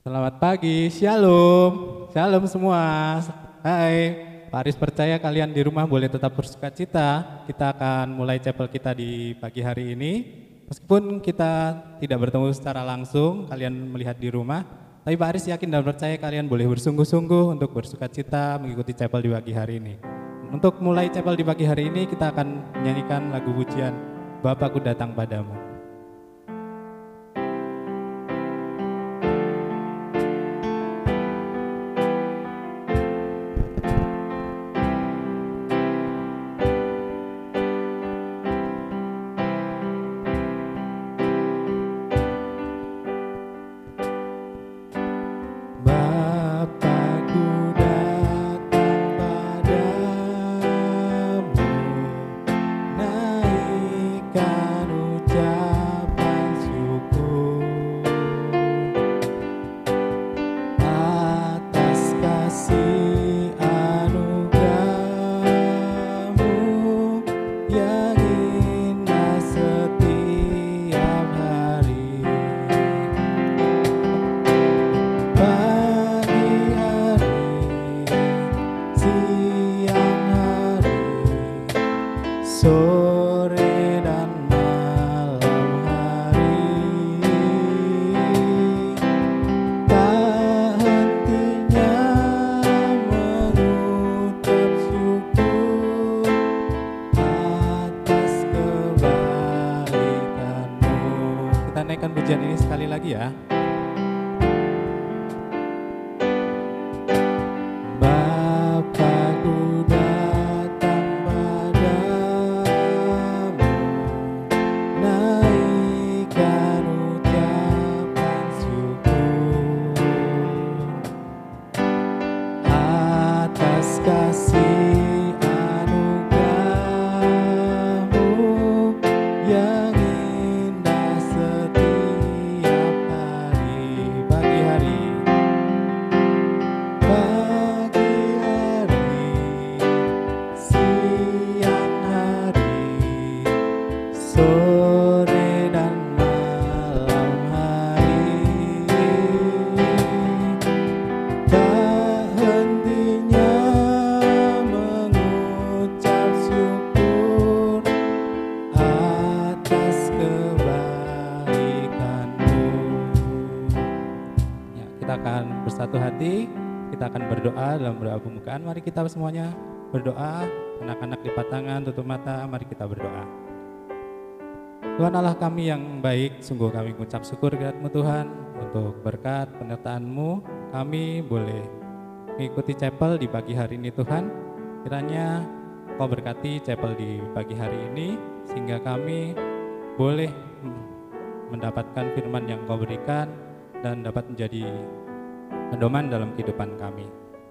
Selamat pagi, shalom, shalom semua. Hai, Pak Aris percaya kalian di rumah boleh tetap bersuka cita. Kita akan mulai chapel kita di pagi hari ini. Meskipun kita tidak bertemu secara langsung, kalian melihat di rumah, tapi Pak Aris yakin dan percaya kalian boleh bersungguh-sungguh untuk bersuka cita mengikuti chapel di pagi hari ini. Untuk mulai chapel di pagi hari ini, kita akan menyanyikan lagu pujian Bapakku Datang Padamu. Mari kita semuanya berdoa, anak-anak lipat tangan, tutup mata, mari kita berdoa. Tuhan Allah kami yang baik, sungguh kami mengucap syukur kehadirat-Mu Tuhan, untuk berkat penyertaan-Mu, kami boleh mengikuti chapel di pagi hari ini Tuhan. Kiranya Kau berkati chapel di pagi hari ini, sehingga kami boleh mendapatkan firman yang Kau berikan, dan dapat menjadi pedoman dalam kehidupan kami.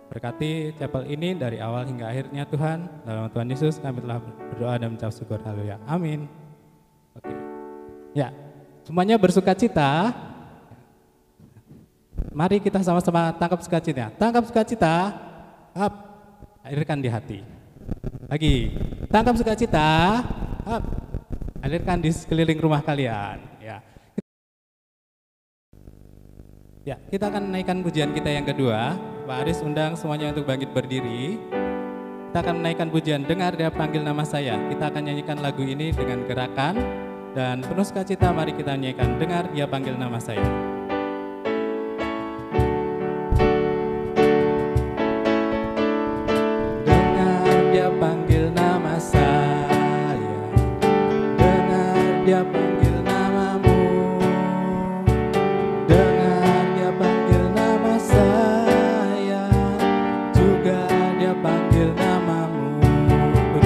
Berkati chapel ini dari awal hingga akhirnya Tuhan. Dalam Tuhan Yesus kami telah berdoa dan mengucap syukur. Haleluya. Amin. Oke. Ya, semuanya bersuka cita. Mari kita sama-sama tangkap sukacita. Tangkap sukacita. Up. Alirkan di hati. Lagi. Tangkap sukacita. Up. Alirkan di sekeliling rumah kalian. Ya, kita akan menaikkan pujian kita yang kedua. Pak Aris undang semuanya untuk bangkit berdiri. Kita akan menaikkan pujian Dengar Dia Panggil Nama Saya. Kita akan nyanyikan lagu ini dengan gerakan dan penuh sukacita. Mari kita nyanyikan Dengar Dia Panggil Nama Saya. Dengar Dia panggil nama saya, dengar Dia panggil namamu.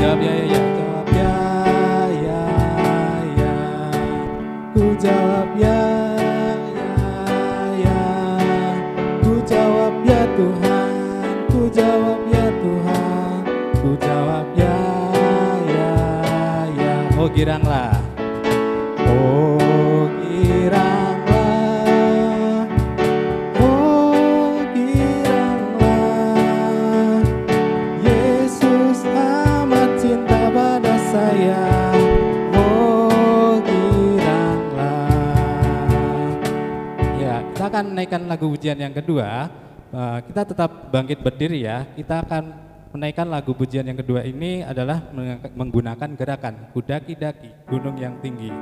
Jawab ya, jawab ya, ya. Ku jawab ya, ya. Ku jawab ya Tuhan, ku jawab ya Tuhan, ku jawab ya, ya. Oh giranglah, oh girang. akan menaikkan lagu pujian yang kedua, kita tetap bangkit berdiri ya. Kita akan menaikkan lagu pujian yang kedua ini adalah menggunakan gerakan kudaki-daki gunung yang tinggi. Ya.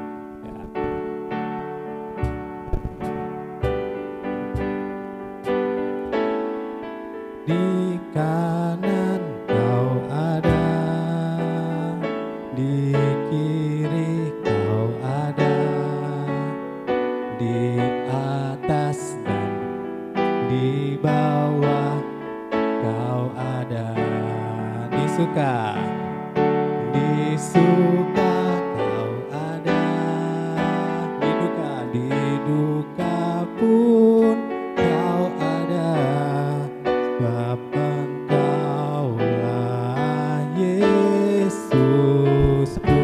Di kanan kau ada, di kiri kau ada, di atas dan di bawah kau ada, di suka kau ada, di duka pun kau ada, sebab Engkaulah Yesusku.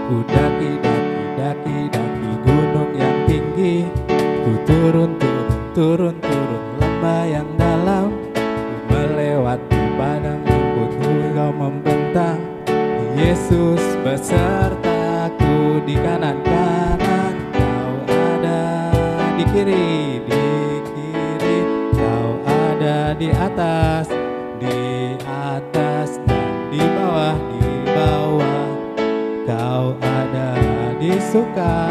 Ku daki gunung yang tinggi, ku turun lembah yang dalam, ku melewati padang rumput, kau membentang. Yesus besertaku, di kanan kau ada, di kiri kau ada, di atas dan di bawah kau ada, di suka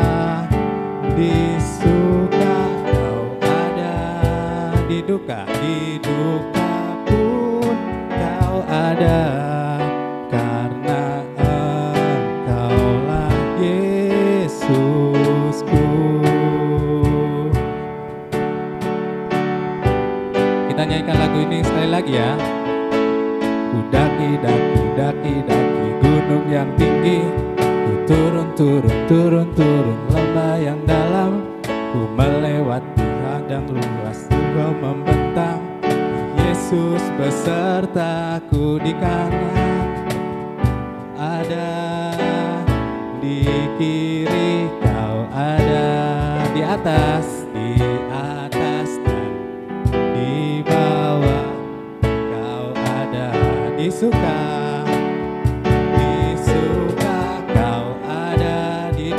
kau ada, di duka pun kau ada, karena Engkaulah Yesusku. Kita nyanyikan lagu ini sekali lagi ya. Ku daki gunung yang tinggi, ku turun lembah yang dalam, ku melewati padang luas, kau membentang. Yesus besertaku, di kanan ada, di kiri kau ada, di atas dan di bawah kau ada, di suka kau ada, di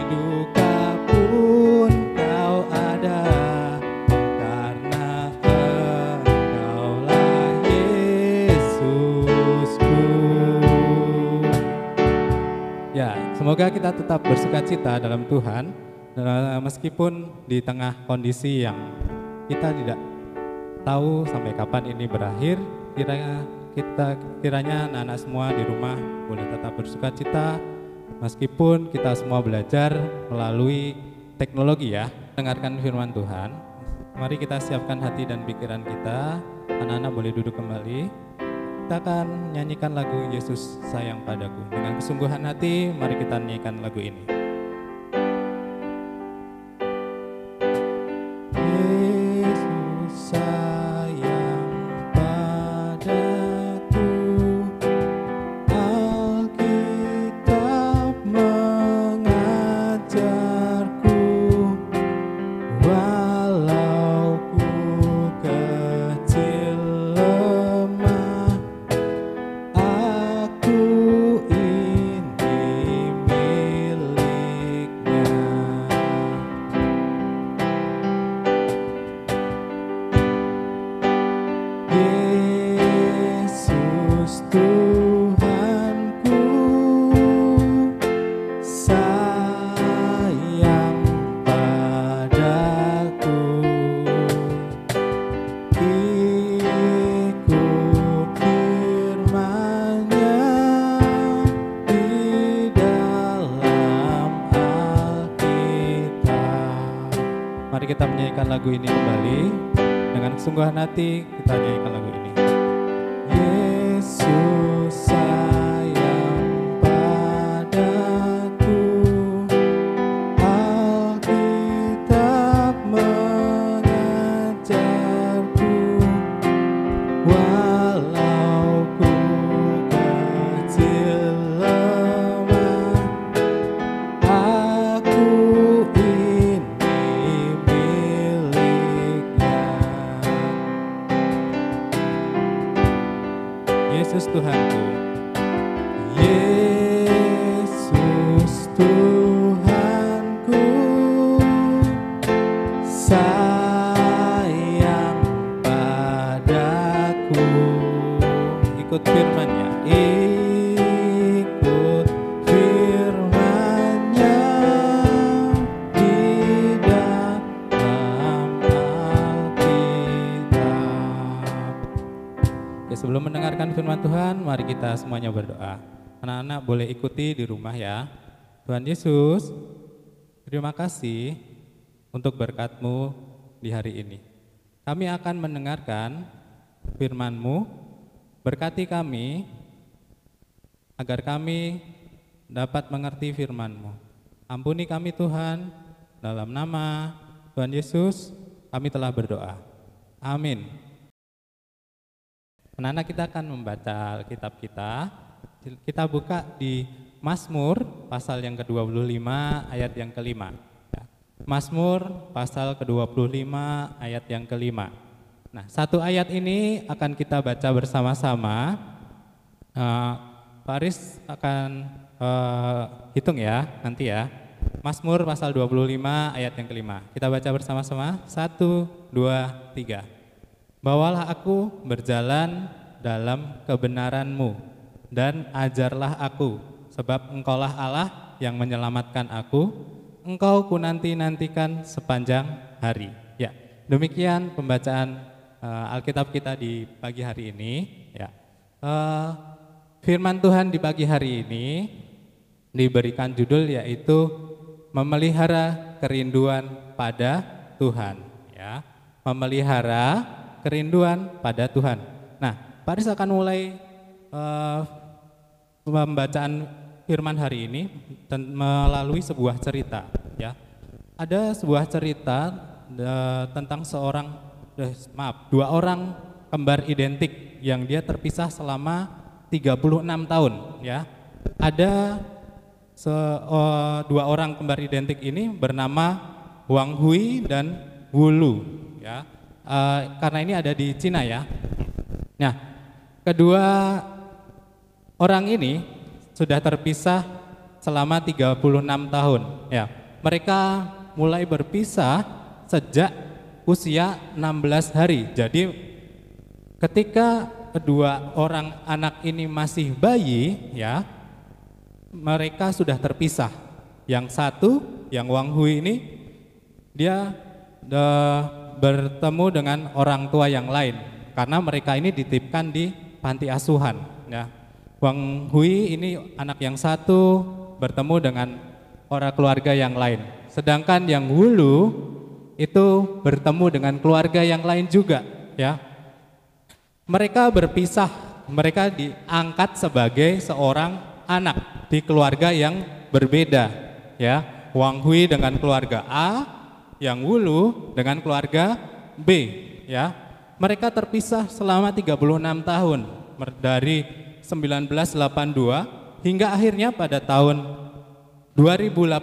duka pun kau ada, karena Engkaulah Yesusku. Ya, semoga kita tetap bersukacita dalam Tuhan, meskipun di tengah kondisi yang kita tidak tahu sampai kapan ini berakhir. Kiranya anak-anak semua di rumah boleh tetap bersukacita meskipun kita semua belajar melalui teknologi ya. Dengarkan firman Tuhan. Mari kita siapkan hati dan pikiran kita. Anak-anak boleh duduk kembali. Kita akan nyanyikan lagu Yesus Sayang Padaku. Dengan kesungguhan hati, mari kita nyanyikan lagu ini. Yesus sayang padaku, Alkitab mengajarku, walau ku kecil lemah, aku ini miliknya. Yesus Tuhanku sayang padaku, ikut firman-Nya di dalam Alkitab. Mari kita menyanyikan lagu ini kembali. Dengan kesungguhan hati kita nyanyikan lagu ini. Yesus sayang padaku, Alkitab mengajarku, walau ku kecil lemah, aku ini miliknya. Yesus Tuhanku Oke, sebelum mendengarkan firman Tuhan, mari kita semuanya berdoa. Anak-anak boleh ikuti di rumah ya. Tuhan Yesus, terima kasih untuk berkat-Mu di hari ini. Kami akan mendengarkan firman-Mu, berkati kami agar kami dapat mengerti firman-Mu. Ampuni kami Tuhan, dalam nama Tuhan Yesus kami telah berdoa. Amin. Anak-anak, kita akan membaca Alkitab kita. Kita buka di Mazmur pasal yang ke-25 ayat yang ke-5. Mazmur pasal ke-25 ayat yang ke-5. Nah, satu ayat ini akan kita baca bersama-sama. Pak Aris akan hitung ya nanti ya. Mazmur pasal 25 ayat yang ke-5. Kita baca bersama-sama. 1, 2, 3. Bawalah aku berjalan dalam kebenaran-Mu, dan ajarlah aku, sebab Engkaulah Allah yang menyelamatkan aku. Engkau ku nanti-nantikan sepanjang hari. Ya, demikian pembacaan Alkitab kita di pagi hari ini. Ya, firman Tuhan di pagi hari ini diberikan judul yaitu memelihara kerinduan pada Tuhan. Ya, memelihara kerinduan pada Tuhan. Nah, Pak Aris akan mulai pembacaan firman hari ini melalui sebuah cerita. Ya, ada sebuah cerita tentang dua orang kembar identik yang dia terpisah selama 36 tahun. Ya, ada dua orang kembar identik ini bernama Wang Hui dan Wu Lu. Ya. Karena ini ada di Cina ya. Nah, kedua orang ini sudah terpisah selama 36 tahun. Ya, mereka mulai berpisah sejak usia 16 hari. Jadi ketika kedua orang anak ini masih bayi, ya, mereka sudah terpisah. Yang satu, yang Wang Hui ini, dia bertemu dengan orang tua yang lain karena mereka ini dititipkan di panti asuhan. Ya, Wang Hui ini anak yang satu bertemu dengan orang keluarga yang lain, sedangkan yang Wulu itu bertemu dengan keluarga yang lain juga. Ya, mereka berpisah, mereka diangkat sebagai seorang anak di keluarga yang berbeda. Ya, Wang Hui dengan keluarga A, yang Wulu dengan keluarga B. Ya, mereka terpisah selama 36 tahun dari 1982 hingga akhirnya pada tahun 2018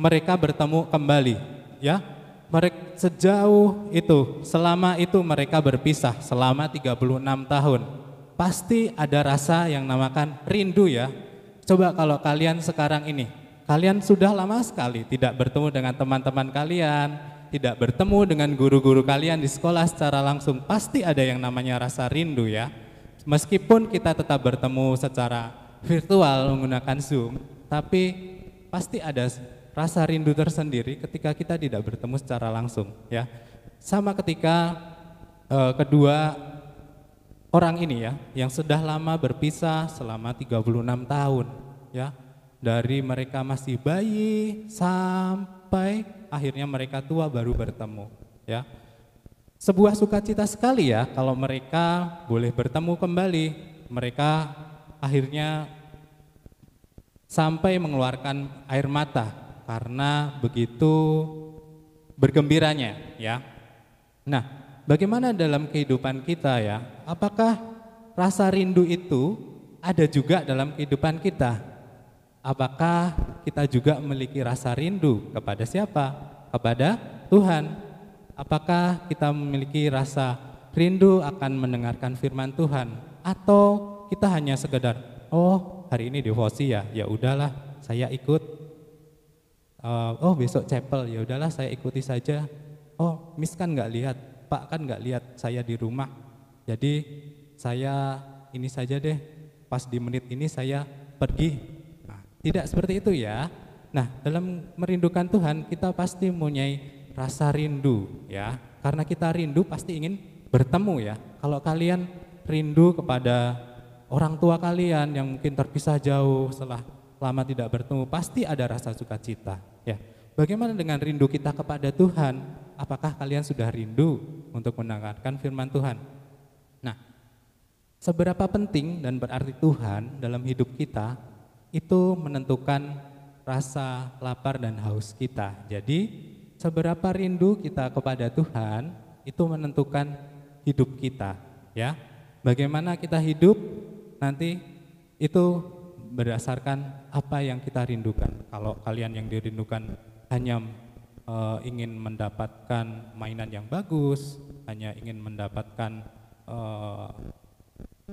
mereka bertemu kembali. Ya, mereka sejauh itu, selama itu mereka berpisah selama 36 tahun. Pasti ada rasa yang namakan rindu ya. Coba kalau kalian sekarang ini, kalian sudah lama sekali tidak bertemu dengan teman-teman kalian, tidak bertemu dengan guru-guru kalian di sekolah secara langsung, pasti ada yang namanya rasa rindu ya. Meskipun kita tetap bertemu secara virtual menggunakan Zoom, tapi pasti ada rasa rindu tersendiri ketika kita tidak bertemu secara langsung ya. Sama ketika kedua orang ini ya, yang sudah lama berpisah selama 36 tahun ya. Dari mereka masih bayi sampai akhirnya mereka tua baru bertemu ya. Sebuah sukacita sekali ya kalau mereka boleh bertemu kembali. Mereka akhirnya sampai mengeluarkan air mata karena begitu bergembiranya ya. Nah, bagaimana dalam kehidupan kita ya? Apakah rasa rindu itu ada juga dalam kehidupan kita? Apakah kita juga memiliki rasa rindu kepada siapa? Kepada Tuhan. Apakah kita memiliki rasa rindu akan mendengarkan firman Tuhan? Atau kita hanya sekedar, oh hari ini devosi ya, ya udahlah saya ikut. Oh besok chapel, ya udahlah saya ikuti saja. Oh Miss kan nggak lihat, Pak kan nggak lihat saya di rumah. Jadi saya ini saja deh, pas di menit ini saya pergi. Tidak seperti itu ya. Nah, dalam merindukan Tuhan kita pasti mempunyai rasa rindu ya. Karena kita rindu pasti ingin bertemu ya. Kalau kalian rindu kepada orang tua kalian yang mungkin terpisah jauh setelah lama tidak bertemu, pasti ada rasa sukacita. Ya, bagaimana dengan rindu kita kepada Tuhan? Apakah kalian sudah rindu untuk mendengarkan firman Tuhan? Nah, seberapa penting dan berarti Tuhan dalam hidup kita itu menentukan rasa lapar dan haus kita. Jadi, seberapa rindu kita kepada Tuhan itu menentukan hidup kita, ya. Bagaimana kita hidup nanti itu berdasarkan apa yang kita rindukan. Kalau kalian yang dirindukan hanya ingin mendapatkan mainan yang bagus, hanya ingin mendapatkan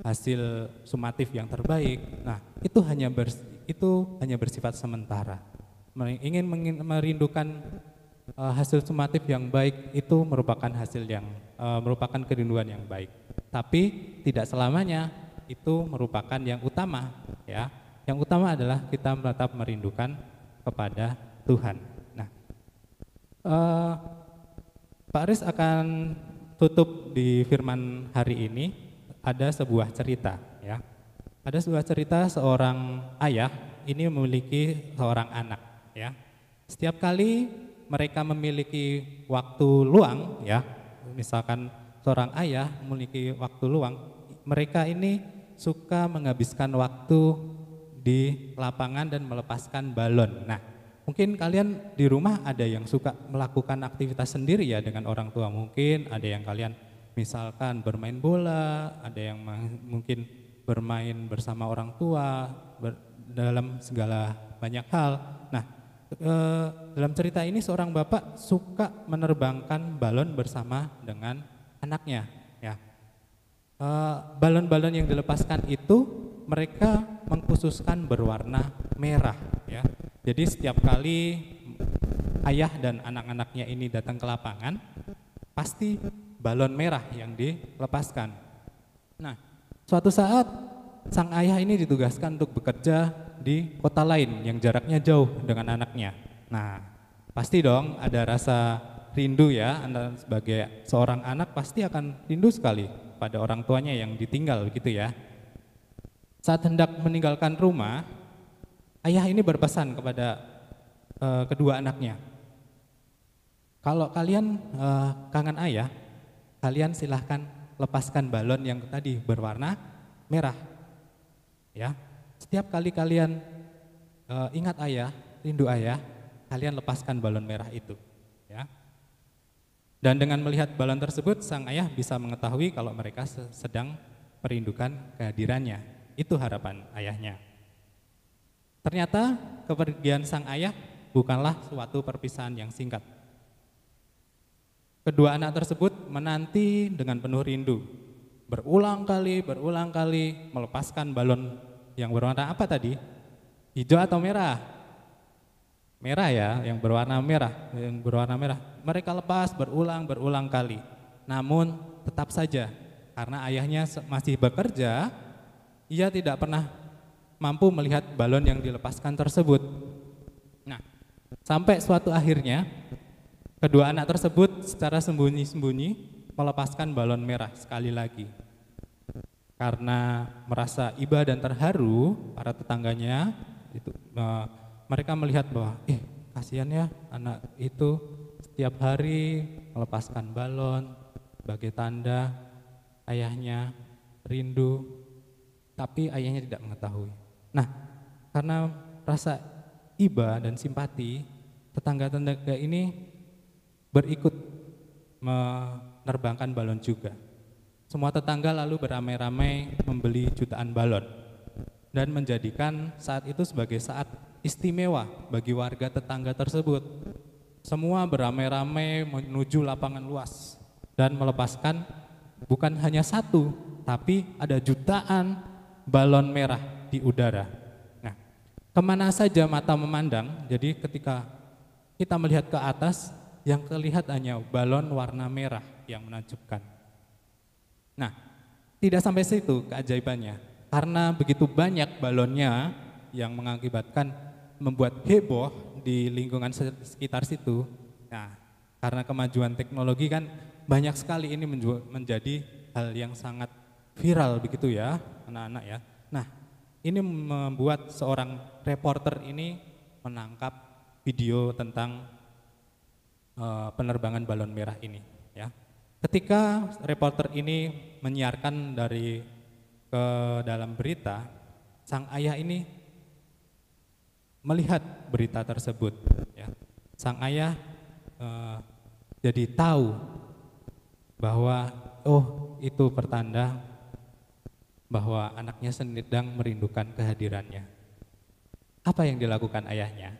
hasil sumatif yang terbaik, nah itu hanya bersifat sementara. Ingin merindukan hasil sumatif yang baik itu merupakan hasil yang merupakan kerinduan yang baik, tapi tidak selamanya itu merupakan yang utama, ya. Yang utama adalah kita tetap merindukan kepada Tuhan. Nah, Pak Aris akan tutup di firman hari ini. Ada sebuah cerita, ya. Ada sebuah cerita seorang ayah ini memiliki seorang anak, ya. Setiap kali mereka memiliki waktu luang, ya, misalkan seorang ayah memiliki waktu luang, mereka ini suka menghabiskan waktu di lapangan dan melepaskan balon. Nah, mungkin kalian di rumah ada yang suka melakukan aktivitas sendiri ya dengan orang tua, mungkin ada yang kalian misalkan bermain bola, ada yang mungkin bermain bersama orang tua dalam segala banyak hal. Nah, dalam cerita ini seorang bapak suka menerbangkan balon bersama dengan anaknya, ya. Balon-balon yang dilepaskan itu mereka mengkhususkan berwarna merah, ya. Jadi setiap kali ayah dan anak-anaknya ini datang ke lapangan, pasti balon merah yang dilepaskan. Nah, suatu saat sang ayah ini ditugaskan untuk bekerja di kota lain yang jaraknya jauh dengan anaknya. Nah, pasti dong ada rasa rindu ya, Anda sebagai seorang anak pasti akan rindu sekali pada orang tuanya yang ditinggal gitu ya. Saat hendak meninggalkan rumah, ayah ini berpesan kepada kedua anaknya, kalau kalian kangen ayah, kalian silahkan lepaskan balon yang tadi berwarna merah. Ya, setiap kali kalian ingat ayah, rindu ayah, kalian lepaskan balon merah itu. Ya. Dan dengan melihat balon tersebut, sang ayah bisa mengetahui kalau mereka sedang merindukan kehadirannya. Itu harapan ayahnya. Ternyata kepergian sang ayah bukanlah suatu perpisahan yang singkat. Kedua anak tersebut menanti dengan penuh rindu. Berulang kali melepaskan balon yang berwarna apa tadi? Hijau atau merah? Merah ya, yang berwarna merah. Mereka lepas berulang kali. Namun tetap saja karena ayahnya masih bekerja, ia tidak pernah mampu melihat balon yang dilepaskan tersebut. Nah, sampai suatu akhirnya kedua anak tersebut secara sembunyi-sembunyi melepaskan balon merah sekali lagi. Karena merasa iba dan terharu, para tetangganya itu mereka melihat bahwa kasihan ya anak itu setiap hari melepaskan balon sebagai tanda ayahnya rindu, tapi ayahnya tidak mengetahui. Nah, karena rasa iba dan simpati, tetangga-tetangga ini berikut menerbangkan balon juga. Semua tetangga lalu beramai-ramai membeli jutaan balon dan menjadikan saat itu sebagai saat istimewa bagi warga tetangga tersebut. Semua beramai-ramai menuju lapangan luas dan melepaskan bukan hanya satu, tapi ada jutaan balon merah di udara. Nah, kemana saja mata memandang, jadi ketika kita melihat ke atas, yang terlihat hanya balon warna merah yang menakjubkan. Nah, tidak sampai situ keajaibannya, karena begitu banyak balonnya yang membuat heboh di lingkungan sekitar situ. Nah, karena kemajuan teknologi kan banyak sekali ini menjadi hal yang sangat viral begitu ya, anak-anak ya. Nah, ini membuat seorang reporter ini menangkap video tentang penerbangan balon merah ini ya. Ketika reporter ini menyiarkan dari ke dalam berita, sang ayah ini melihat berita tersebut ya. Sang ayah jadi tahu bahwa oh, itu pertanda bahwa anaknya sedang merindukan kehadirannya. Apa yang dilakukan ayahnya?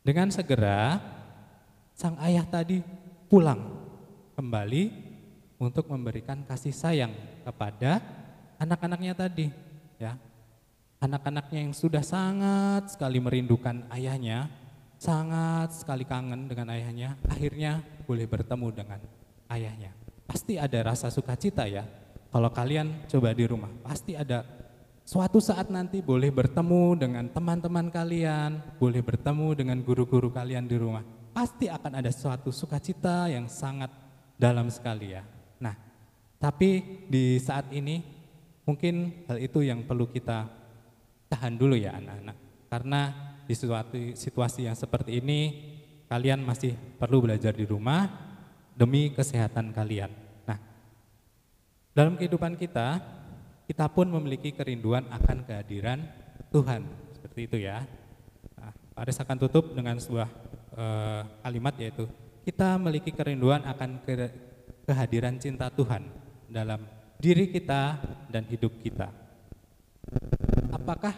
Dengan segera sang ayah tadi pulang kembali untuk memberikan kasih sayang kepada anak-anaknya tadi ya. Anak-anaknya yang sudah sangat sekali merindukan ayahnya, sangat sekali kangen dengan ayahnya, akhirnya boleh bertemu dengan ayahnya. Pasti ada rasa sukacita ya. Kalau kalian coba di rumah, pasti ada suatu saat nanti boleh bertemu dengan teman-teman kalian, boleh bertemu dengan guru-guru kalian di rumah. Pasti akan ada suatu sukacita yang sangat dalam sekali ya. Nah, tapi di saat ini mungkin hal itu yang perlu kita tahan dulu ya anak-anak. Karena di suatu situasi yang seperti ini, kalian masih perlu belajar di rumah demi kesehatan kalian. Nah, dalam kehidupan kita pun memiliki kerinduan akan kehadiran Tuhan. Seperti itu ya. Nah, Pak Aris akan tutup dengan sebuah kalimat, yaitu kita memiliki kerinduan akan kehadiran cinta Tuhan dalam diri kita dan hidup kita. Apakah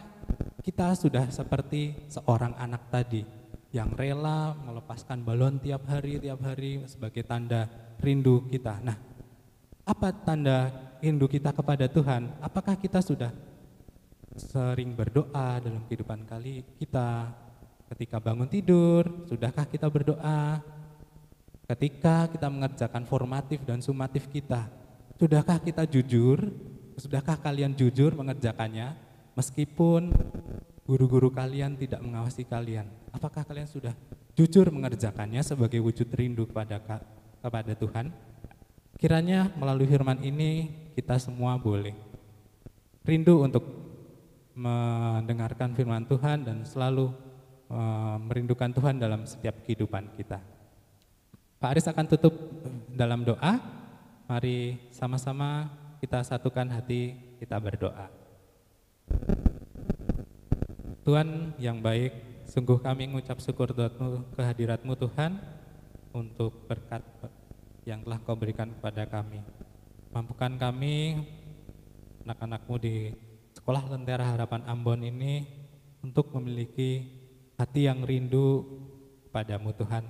kita sudah seperti seorang anak tadi yang rela melepaskan balon tiap hari sebagai tanda rindu kita? Nah, apa tanda rindu kita kepada Tuhan? Apakah kita sudah sering berdoa dalam kehidupan kita? Ketika bangun tidur, sudahkah kita berdoa? Ketika kita mengerjakan formatif dan sumatif kita, sudahkah kita jujur? Sudahkah kalian jujur mengerjakannya? Meskipun guru-guru kalian tidak mengawasi kalian, apakah kalian sudah jujur mengerjakannya sebagai wujud rindu kepada Tuhan? Kiranya melalui firman ini kita semua boleh rindu untuk mendengarkan firman Tuhan dan selalu merindukan Tuhan dalam setiap kehidupan kita. Pak Aris akan tutup dalam doa. Mari sama-sama kita satukan hati, kita berdoa. Tuhan yang baik, sungguh kami mengucap syukur kehadirat-Mu Tuhan untuk berkat yang telah Kau berikan kepada kami. Mampukan kami, anak-anak-Mu di Sekolah Lentera Harapan Ambon ini untuk memiliki hati yang rindu padamu Tuhan.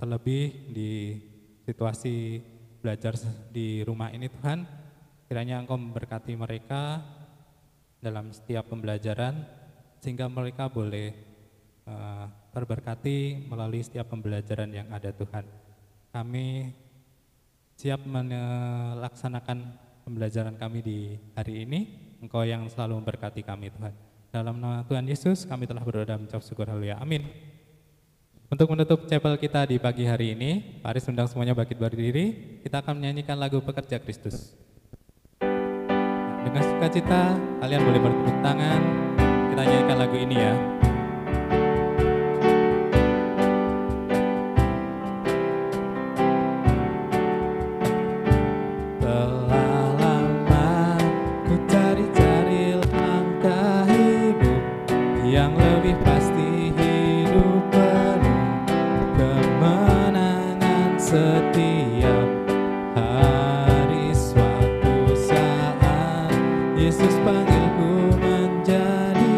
Terlebih di situasi belajar di rumah ini Tuhan, kiranya Engkau memberkati mereka dalam setiap pembelajaran, sehingga mereka boleh terberkati melalui setiap pembelajaran yang ada Tuhan. Kami siap melaksanakan pembelajaran kami di hari ini. Engkau yang selalu memberkati kami Tuhan. Dalam nama Tuhan Yesus kami telah berdoa dan mengucap syukur, haleluya, amin. Untuk menutup chapel kita di pagi hari ini, Pak Aris undang semuanya bangkit berdiri. Kita akan menyanyikan lagu Pekerja Kristus. Dengan sukacita, kalian boleh bertepuk tangan. Kita nyanyikan lagu ini ya. Telah lama ku cari-cari langkah hidup yang lebih pasti, hidup penuh kemenangan setiap hari. Suatu saat Yesus panggilku menjadi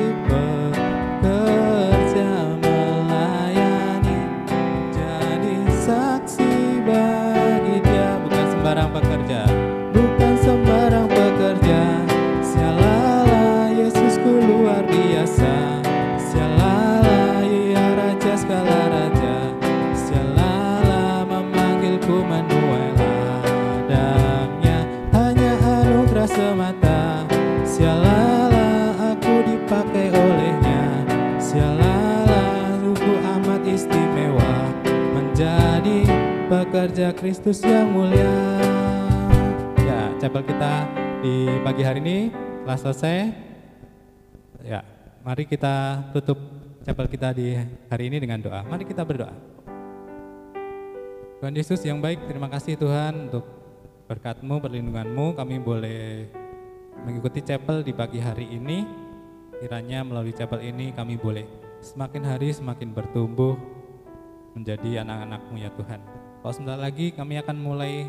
pekerja, melayani, jadi saksi bagi Dia. Bukan sembarang pekerja, bukan sembarang pekerja. Sialalah Yesusku luar biasa. Sialalah Ia Raja segala raja. Sialalah memanggilku menuai ladangnya, hanya anugerah semata. Sialalah aku dipakai olehnya. Sialalah sungguh amat istimewa menjadi pekerja Kristus yang mulia. Ya, chapel kita di pagi hari ini telah selesai. Ya, mari kita tutup chapel kita di hari ini dengan doa. Mari kita berdoa. Tuhan Yesus yang baik, terima kasih Tuhan untuk berkat-Mu, perlindungan-Mu. Kami boleh mengikuti chapel di pagi hari ini. Kiranya melalui chapel ini kami boleh semakin hari semakin bertumbuh menjadi anak-anak-Mu ya Tuhan. Kalau sebentar lagi kami akan mulai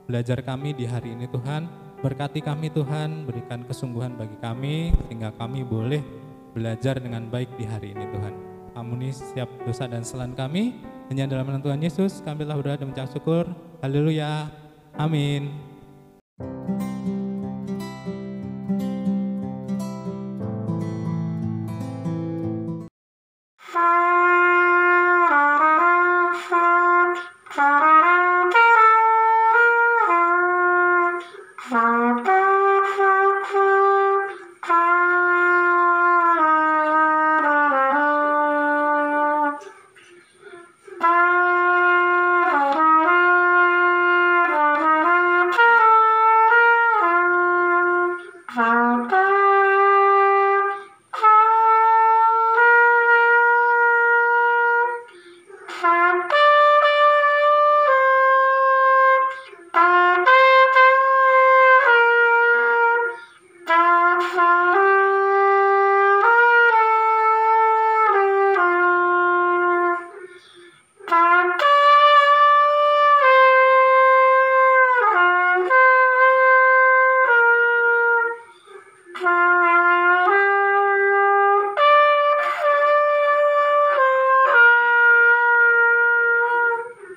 belajar kami di hari ini Tuhan. Berkati kami Tuhan, berikan kesungguhan bagi kami sehingga kami boleh belajar dengan baik di hari ini Tuhan. Ampuni setiap dosa dan kesalahan kami. Hanya dalam nama Tuhan Yesus kami telah berdoa dan mengucap syukur. Haleluya. Amin.